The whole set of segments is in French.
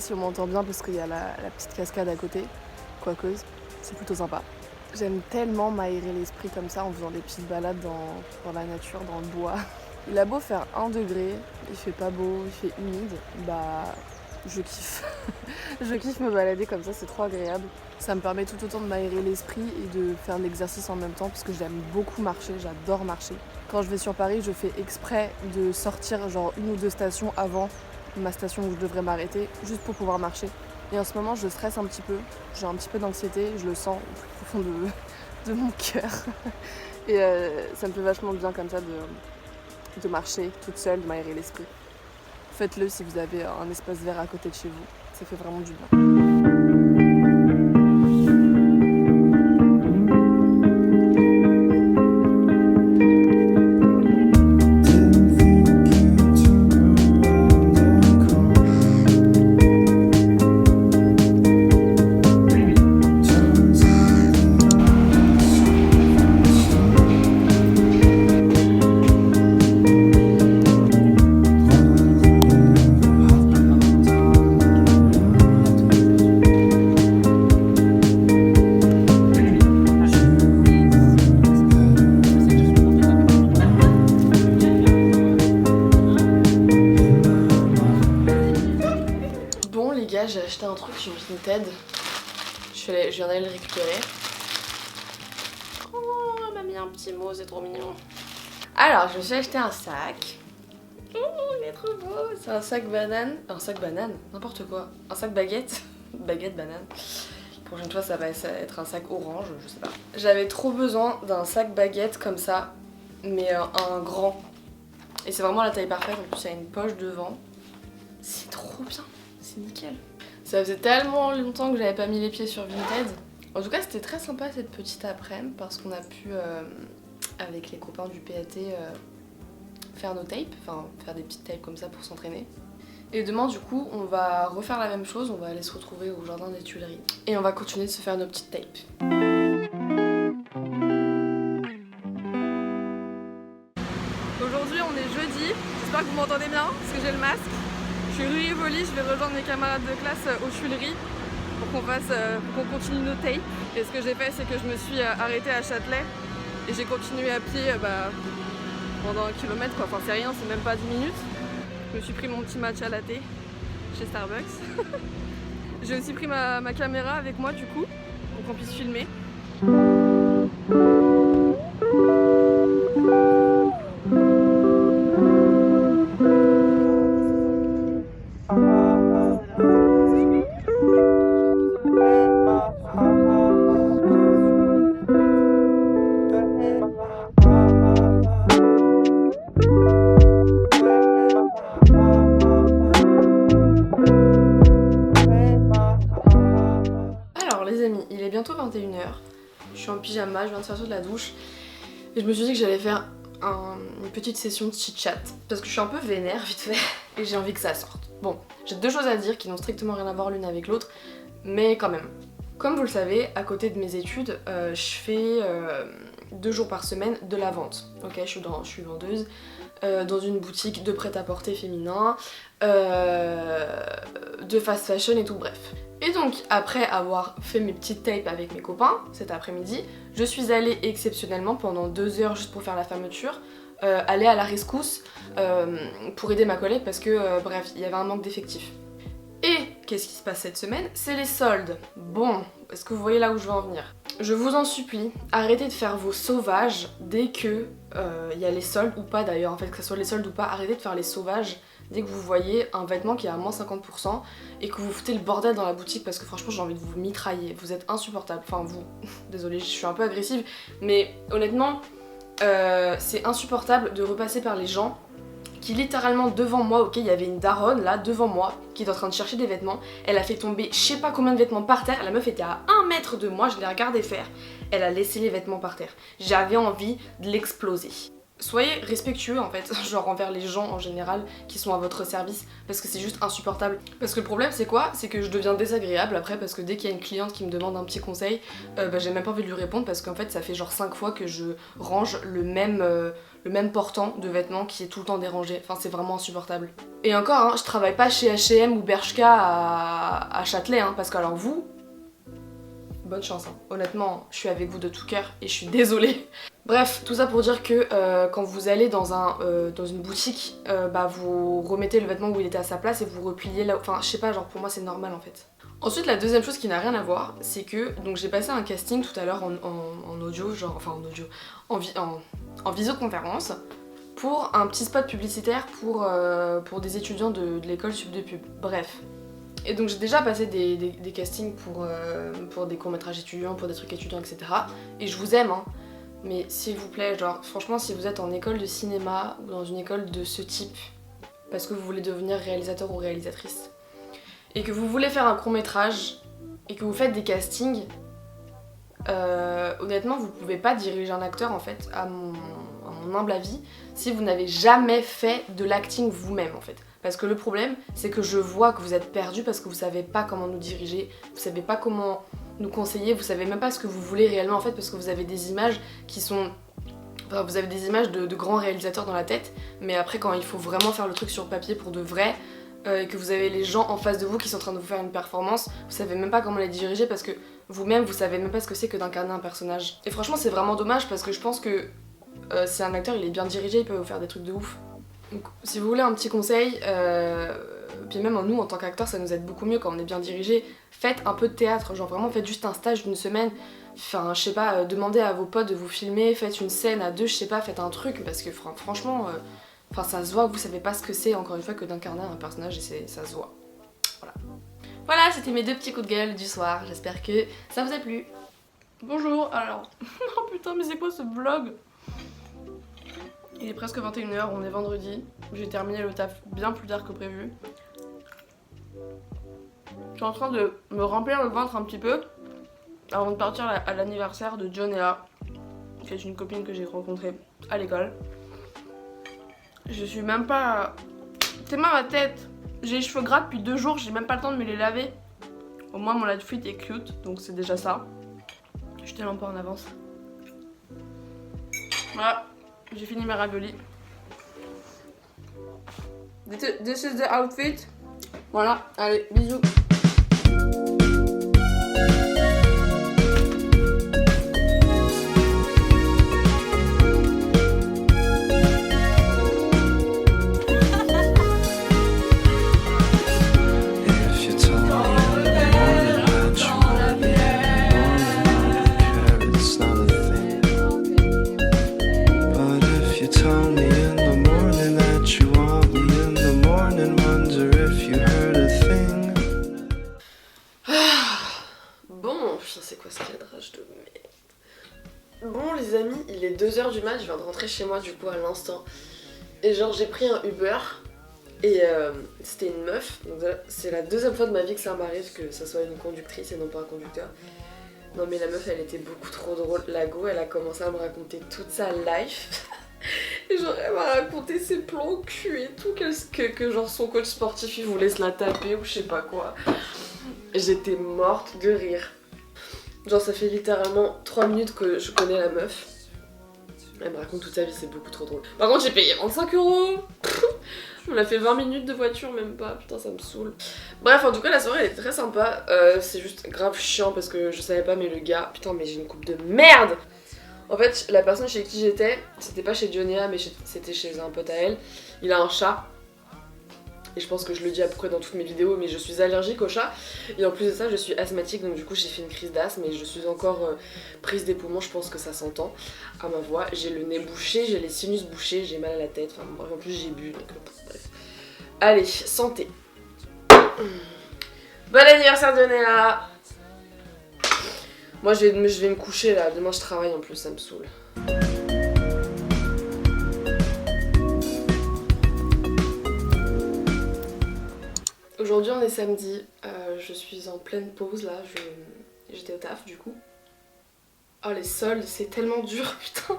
si on m'entend bien parce qu'il y a la petite cascade à côté, quoique c'est plutôt sympa. J'aime tellement m'aérer l'esprit comme ça en faisant des petites balades dans la nature, dans le bois. Il a beau faire 1 degré, il fait pas beau, il fait humide, bah je kiffe. Je kiffe me balader comme ça, c'est trop agréable. Ça me permet tout autant de m'aérer l'esprit et de faire de l'exercice en même temps parce que j'aime beaucoup marcher, j'adore marcher. Quand je vais sur Paris, je fais exprès de sortir genre 1 ou 2 stations avant ma station où je devrais m'arrêter, juste pour pouvoir marcher. Et en ce moment, je stresse un petit peu, j'ai un petit peu d'anxiété, je le sens au plus profond de mon cœur. Et ça me fait vachement bien comme ça de marcher toute seule, de m'aérer l'esprit. Faites-le si vous avez un espace vert à côté de chez vous, ça fait vraiment du bien. J'ai acheté un truc sur Vinted. Je viens d'aller le récupérer. Oh, elle m'a mis un petit mot, c'est trop mignon. Alors, je me suis acheté un sac. Oh, il est trop beau. C'est un sac banane. Un sac banane, n'importe quoi. Un sac baguette. Baguette, banane. La prochaine fois, ça va être un sac orange, je sais pas. J'avais trop besoin d'un sac baguette comme ça, mais un grand. Et c'est vraiment la taille parfaite. En plus, il y a une poche devant. C'est trop bien. C'est nickel. Ça faisait tellement longtemps que j'avais pas mis les pieds sur Vinted. En tout cas, c'était très sympa cette petite après-midi parce qu'on a pu, avec les copains du PAT, faire nos tapes, enfin faire des petites tapes comme ça pour s'entraîner. Et demain, du coup, on va refaire la même chose, on va aller se retrouver au jardin des Tuileries et on va continuer de se faire nos petites tapes. Aujourd'hui, on est jeudi, j'espère que vous m'entendez bien parce que j'ai le masque. Je suis rue Rivoli, je vais rejoindre mes camarades de classe aux Tuileries pour qu'on continue nos tapes. Et ce que j'ai fait, c'est que je me suis arrêtée à Châtelet et j'ai continué à pied pendant 1 kilomètre quoi. Enfin c'est rien, c'est même pas 10 minutes. Je me suis pris mon petit matcha latte chez Starbucks. J'ai aussi pris ma caméra avec moi du coup pour qu'on puisse filmer. Il est bientôt 21h, je suis en pyjama, je viens de sortir de la douche et je me suis dit que j'allais faire une petite session de chit-chat parce que je suis un peu vénère vite fait et j'ai envie que ça sorte. Bon, j'ai 2 choses à dire qui n'ont strictement rien à voir l'une avec l'autre, mais quand même. Comme vous le savez, à côté de mes études, je fais 2 jours par semaine de la vente. Ok, je suis vendeuse dans une boutique de prêt-à-porter féminin, de fast fashion et tout, bref. Et donc, après avoir fait mes petites tapes avec mes copains cet après-midi, je suis allée exceptionnellement pendant 2 heures juste pour faire la fermeture, aller à la rescousse pour aider ma collègue parce que, bref, il y avait un manque d'effectifs. Et qu'est-ce qui se passe cette semaine? C'est les soldes. Bon, est-ce que vous voyez là où je veux en venir? Je vous en supplie, arrêtez de faire vos sauvages dès que y a les soldes ou pas d'ailleurs, en fait, que ce soit les soldes ou pas, arrêtez de faire les sauvages dès que vous voyez un vêtement qui est à moins 50% et que vous foutez le bordel dans la boutique parce que franchement j'ai envie de vous mitrailler, vous êtes insupportable, enfin vous, désolée je suis un peu agressive, mais honnêtement c'est insupportable de repasser par les gens qui littéralement devant moi, ok, il y avait une daronne là devant moi qui est en train de chercher des vêtements, elle a fait tomber je sais pas combien de vêtements par terre, la meuf était à 1 mètre de moi, je l'ai regardé faire, elle a laissé les vêtements par terre, j'avais envie de l'exploser. soyez respectueux en fait, genre envers les gens en général qui sont à votre service, parce que c'est juste insupportable. Parce que le problème c'est quoi? C'est que je deviens désagréable après, parce que dès qu'il y a une cliente qui me demande un petit conseil, j'ai même pas envie de lui répondre, parce qu'en fait ça fait genre 5 fois que je range le même portant de vêtements qui est tout le temps dérangé. Enfin c'est vraiment insupportable. Et encore, hein, je travaille pas chez H&M ou Bershka à Châtelet, hein, parce que alors vous, bonne chance, hein. Honnêtement, je suis avec vous de tout cœur et je suis désolée. Bref, tout ça pour dire que quand vous allez dans une boutique, vous remettez le vêtement où il était à sa place et vous repliez là. Enfin, je sais pas, genre pour moi c'est normal en fait. Ensuite, la deuxième chose qui n'a rien à voir, c'est que donc j'ai passé un casting tout à l'heure en audio, genre enfin en audio, en visioconférence pour un petit spot publicitaire pour des étudiants de l'école sup de pub. Bref. Et donc j'ai déjà passé des castings pour des courts-métrages étudiants, pour des trucs étudiants, etc. Et je vous aime, hein. Mais s'il vous plaît, genre franchement si vous êtes en école de cinéma ou dans une école de ce type, parce que vous voulez devenir réalisateur ou réalisatrice, et que vous voulez faire un court-métrage, et que vous faites des castings, honnêtement vous pouvez pas diriger un acteur en fait, à mon humble avis, si vous n'avez jamais fait de l'acting vous-même en fait. Parce que le problème, c'est que je vois que vous êtes perdu parce que vous savez pas comment nous diriger, vous savez pas comment nous conseiller, vous savez même pas ce que vous voulez réellement en fait, parce que vous avez des images qui sont... Enfin, vous avez des images de grands réalisateurs dans la tête, mais après quand il faut vraiment faire le truc sur papier pour de vrai, et que vous avez les gens en face de vous qui sont en train de vous faire une performance, vous savez même pas comment les diriger parce que vous-même vous savez même pas ce que c'est que d'incarner un personnage. Et franchement c'est vraiment dommage parce que je pense que si un acteur il est bien dirigé, il peut vous faire des trucs de ouf. Donc, si vous voulez un petit conseil, puis même nous en tant qu'acteurs ça nous aide beaucoup mieux quand on est bien dirigé, faites un peu de théâtre, genre vraiment faites juste un stage d'une semaine, enfin je sais pas, demandez à vos potes de vous filmer, faites une scène à deux, je sais pas, faites un truc parce que franchement, ça se voit que vous savez pas ce que c'est encore une fois que d'incarner un personnage et ça se voit. Voilà. Voilà, c'était mes deux petits coups de gueule du soir, j'espère que ça vous a plu. Bonjour, alors, oh putain mais c'est quoi ce vlog? Il est presque 21h, on est vendredi. J'ai terminé le taf bien plus tard que prévu. Je suis en train de me remplir le ventre un petit peu avant de partir à l'anniversaire de Jonella, qui est une copine que j'ai rencontrée à l'école. Je suis même pas... C'est mal ma tête. J'ai les cheveux gras depuis 2 jours, j'ai même pas le temps de me les laver. Au moins mon outfit est cute, donc c'est déjà ça. Je suis tellement pas en avance. Voilà. J'ai fini mes raviolis. This is the outfit. Voilà, allez, bisous. Bon les amis, il est 2h du mat, je viens de rentrer chez moi du coup à l'instant. Et genre j'ai pris un Uber et c'était une meuf. C'est la deuxième fois de ma vie que ça m'arrive que ça soit une conductrice et non pas un conducteur. Non mais la meuf elle était beaucoup trop drôle. La go elle a commencé à me raconter toute sa life. Et genre elle m'a raconté ses plans cul et tout, que genre son coach sportif il voulait se la taper ou je sais pas quoi. J'étais morte de rire. Genre ça fait littéralement 3 minutes que je connais la meuf. Elle me raconte toute sa vie, c'est beaucoup trop drôle. Par contre j'ai payé 25 €. On a fait 20 minutes de voiture, même pas, putain ça me saoule. Bref, en tout cas la soirée elle est très sympa. C'est juste grave chiant parce que je savais pas, mais le gars, putain mais j'ai une coupe de merde. En fait la personne chez qui j'étais, c'était pas chez Jonella mais c'était chez un pote à elle. Il a un chat. Et je pense que je le dis à peu près dans toutes mes vidéos, mais je suis allergique au chat. Et en plus de ça, je suis asthmatique, donc du coup j'ai fait une crise d'asthme et je suis encore prise des poumons, je pense que ça s'entend à ma voix. J'ai le nez bouché, j'ai les sinus bouchés, j'ai mal à la tête, enfin bref, en plus j'ai bu, donc bref. Allez, santé. Bon anniversaire Jonella. Moi je vais me coucher là, demain je travaille en plus, ça me saoule. Aujourd'hui on est samedi, je suis en pleine pause là, j'étais au taf du coup. Oh les soldes c'est tellement dur putain.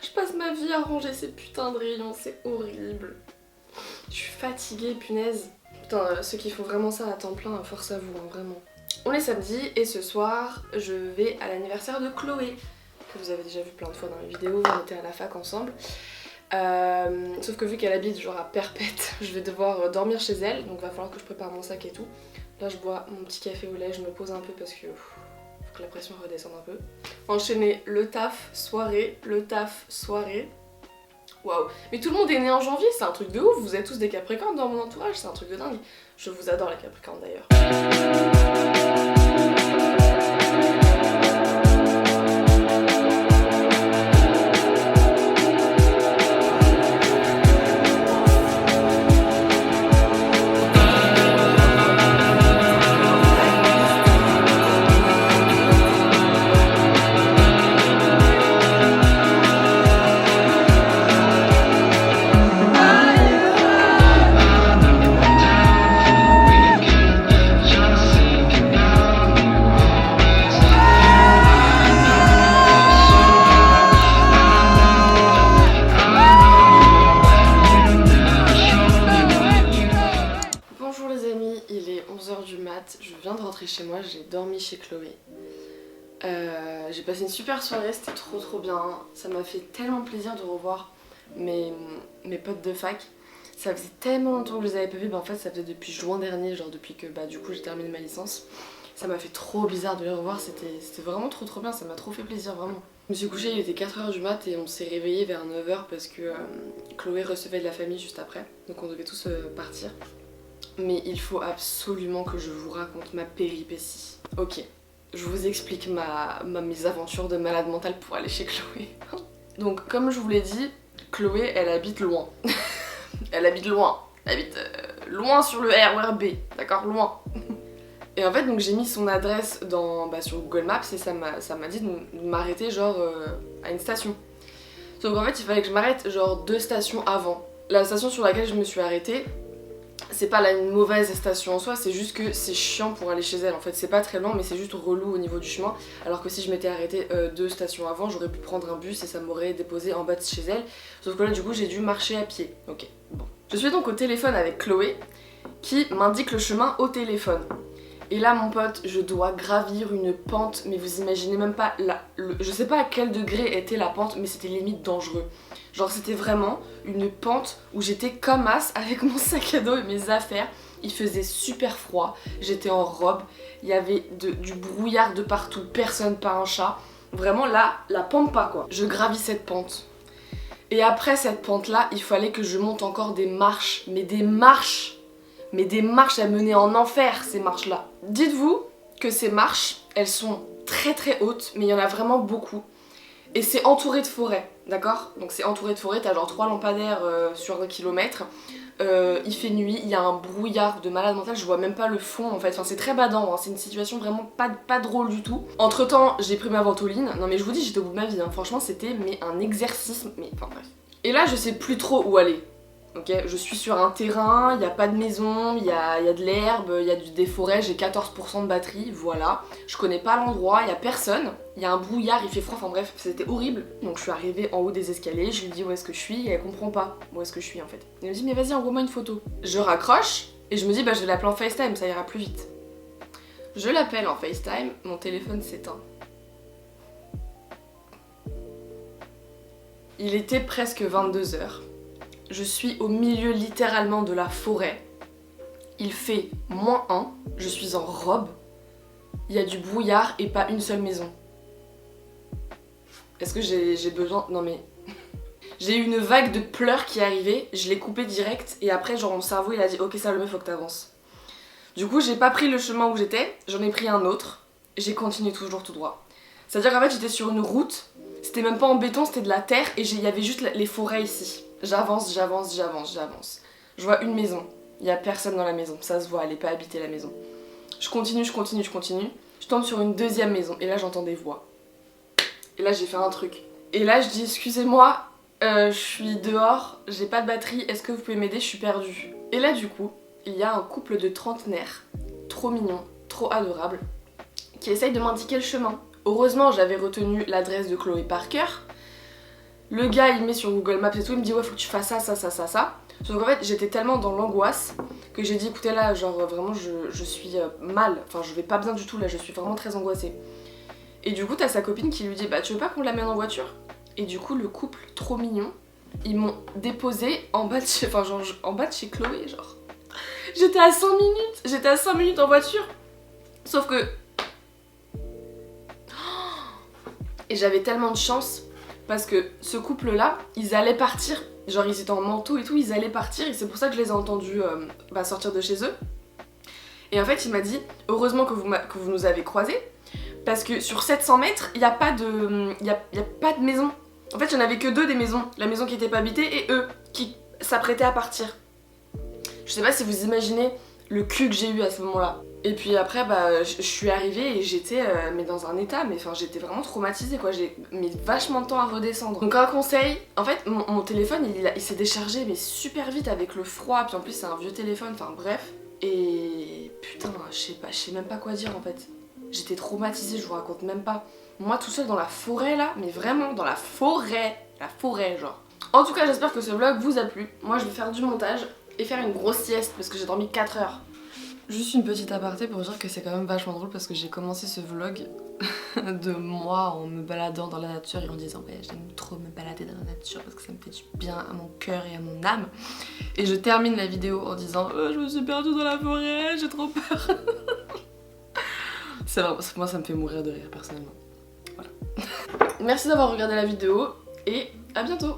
Je passe ma vie à ranger ces putains de rayons, c'est horrible. Je suis fatiguée, punaise. Putain, ceux qui font vraiment ça à temps plein, force à vous, hein, vraiment. On est samedi et ce soir, je vais à l'anniversaire de Chloé, que vous avez déjà vu plein de fois dans les vidéos, on était à la fac ensemble. Sauf que vu qu'elle habite genre à Perpète, je vais devoir dormir chez elle, donc va falloir que je prépare mon sac et tout. Là je bois mon petit café au lait, je me pose un peu parce que faut que la pression redescende un peu. Enchaîner le taf, soirée, le taf, soirée. Waouh, mais tout le monde est né en janvier, c'est un truc de ouf, vous êtes tous des Capricornes dans mon entourage, c'est un truc de dingue. Je vous adore les Capricornes d'ailleurs. Je viens de rentrer chez moi, j'ai dormi chez Chloé. J'ai passé une super soirée, c'était trop bien. Ça m'a fait tellement plaisir de revoir mes potes de fac. Ça faisait tellement longtemps que je les avais pas vus, en fait ça faisait depuis juin dernier, genre depuis que du coup j'ai terminé ma licence. Ça m'a fait trop bizarre de les revoir, c'était vraiment trop bien, ça m'a trop fait plaisir vraiment. Je me suis couchée, il était 4h du mat et on s'est réveillé vers 9h parce que Chloé recevait de la famille juste après, donc on devait tous partir. Mais il faut absolument que je vous raconte ma péripétie. Ok, je vous explique mes aventures de malade mentale pour aller chez Chloé. Donc comme je vous l'ai dit, Chloé elle habite loin. Elle habite loin. Elle habite loin sur le RERB, d'accord, loin. Et en fait donc j'ai mis son adresse sur Google Maps et ça m'a dit de m'arrêter genre à une station. Donc en fait il fallait que je m'arrête genre 2 stations avant. La station sur laquelle je me suis arrêtée, c'est pas là une mauvaise station en soi, c'est juste que c'est chiant pour aller chez elle en fait, c'est pas très loin mais c'est juste relou au niveau du chemin, alors que si je m'étais arrêtée 2 stations avant, j'aurais pu prendre un bus et ça m'aurait déposé en bas de chez elle, sauf que là du coup j'ai dû marcher à pied. Ok, bon. Je suis donc au téléphone avec Chloé qui m'indique le chemin au téléphone. Et là mon pote, je dois gravir une pente, mais vous imaginez même pas, je sais pas à quel degré était la pente, mais c'était limite dangereux. Genre c'était vraiment une pente où j'étais comme as avec mon sac à dos et mes affaires. Il faisait super froid, j'étais en robe, il y avait du brouillard de partout, personne, pas un chat. Vraiment là, la pampa quoi. Je gravis cette pente. Et après cette pente là, il fallait que je monte encore des marches, mais des marches à mener en enfer ces marches là. Dites-vous que ces marches, elles sont très hautes, mais il y en a vraiment beaucoup. Et c'est entouré de forêt, d'accord? Donc c'est entouré de forêt, t'as genre 3 lampadaires sur 1 kilomètre. Il fait nuit, il y a un brouillard de malade mental, je vois même pas le fond en fait. Enfin c'est très badant, hein. C'est une situation vraiment pas drôle du tout. Entre temps, j'ai pris ma ventoline. Non mais je vous dis, j'étais au bout de ma vie, hein. Franchement c'était un exercice, mais enfin bref. Et là je sais plus trop où aller. Ok, je suis sur un terrain, il n'y a pas de maison, il y a de l'herbe, il y a des forêts, j'ai 14% de batterie, voilà. Je connais pas l'endroit, il y a personne, il y a un brouillard, il fait froid, enfin bref, c'était horrible. Donc je suis arrivée en haut des escaliers, je lui dis où est-ce que je suis, et elle comprend pas où est-ce que je suis en fait. Elle me dit mais vas-y envoie-moi une photo. Je raccroche, et je me dis je vais l'appeler en FaceTime, ça ira plus vite. Je l'appelle en FaceTime, mon téléphone s'éteint. Il était presque 22h. Je suis au milieu littéralement de la forêt. Il fait -1, je suis en robe. Il y a du brouillard et pas une seule maison. Est-ce que j'ai besoin... Non mais... J'ai eu une vague de pleurs qui est arrivée, je l'ai coupé direct et après genre mon cerveau il a dit ok Salomé faut que t'avances. Du coup j'ai pas pris le chemin où j'étais, j'en ai pris un autre. J'ai continué toujours tout droit. C'est-à-dire qu'en fait j'étais sur une route, c'était même pas en béton, c'était de la terre et il y avait juste les forêts ici. J'avance. Je vois une maison. Il y a personne dans la maison. Ça se voit, elle est pas habitée la maison. Je continue. Je tombe sur une deuxième maison. Et là, j'entends des voix. Et là, j'ai fait un truc. Et là, je dis, excusez-moi, je suis dehors, j'ai pas de batterie, est-ce que vous pouvez m'aider? Je suis perdue. Et là, du coup, il y a un couple de trentenaires, trop mignon, trop adorable, qui essaye de m'indiquer le chemin. Heureusement, j'avais retenu l'adresse de Chloé Parker. Le gars il met sur Google Maps et tout, il me dit ouais faut que tu fasses ça, ça, ça, ça, ça. Sauf qu'en fait j'étais tellement dans l'angoisse que j'ai dit écoutez là genre vraiment je suis mal, enfin je vais pas bien du tout là, je suis vraiment très angoissée. Et du coup t'as sa copine qui lui dit bah tu veux pas qu'on l'amène en voiture? Et du coup le couple trop mignon, ils m'ont déposé en bas de chez, enfin genre en bas de chez Chloé genre. J'étais à 5 minutes en voiture. Sauf que... Et j'avais tellement de chance parce que ce couple là, ils allaient partir, genre ils étaient en manteau et tout, ils allaient partir et c'est pour ça que je les ai entendus sortir de chez eux. Et en fait il m'a dit heureusement que vous nous avez croisés parce que sur 700 mètres il n'y a pas de maison. En fait il n'y en avait que 2 des maisons, la maison qui n'était pas habitée et eux qui s'apprêtaient à partir. Je sais pas si vous imaginez le cul que j'ai eu à ce moment-là. Et puis après bah je suis arrivée et j'étais mais dans un état, mais enfin j'étais vraiment traumatisée quoi, j'ai mis vachement de temps à redescendre. Donc un conseil, en fait mon téléphone il s'est déchargé mais super vite avec le froid, puis en plus c'est un vieux téléphone, enfin bref. Et putain je sais même pas quoi dire en fait. J'étais traumatisée, je vous raconte même pas. Moi tout seul dans la forêt là, mais vraiment dans la forêt genre. En tout cas j'espère que ce vlog vous a plu. Moi je vais faire du montage et faire une grosse sieste parce que j'ai dormi 4 heures. Juste une petite aparté pour dire que c'est quand même vachement drôle parce que j'ai commencé ce vlog de moi en me baladant dans la nature et en disant ouais j'aime trop me balader dans la nature parce que ça me fait du bien à mon cœur et à mon âme. Et je termine la vidéo en disant je me suis perdue dans la forêt, j'ai trop peur. C'est vrai, moi ça me fait mourir de rire personnellement. Voilà. Merci d'avoir regardé la vidéo et à bientôt.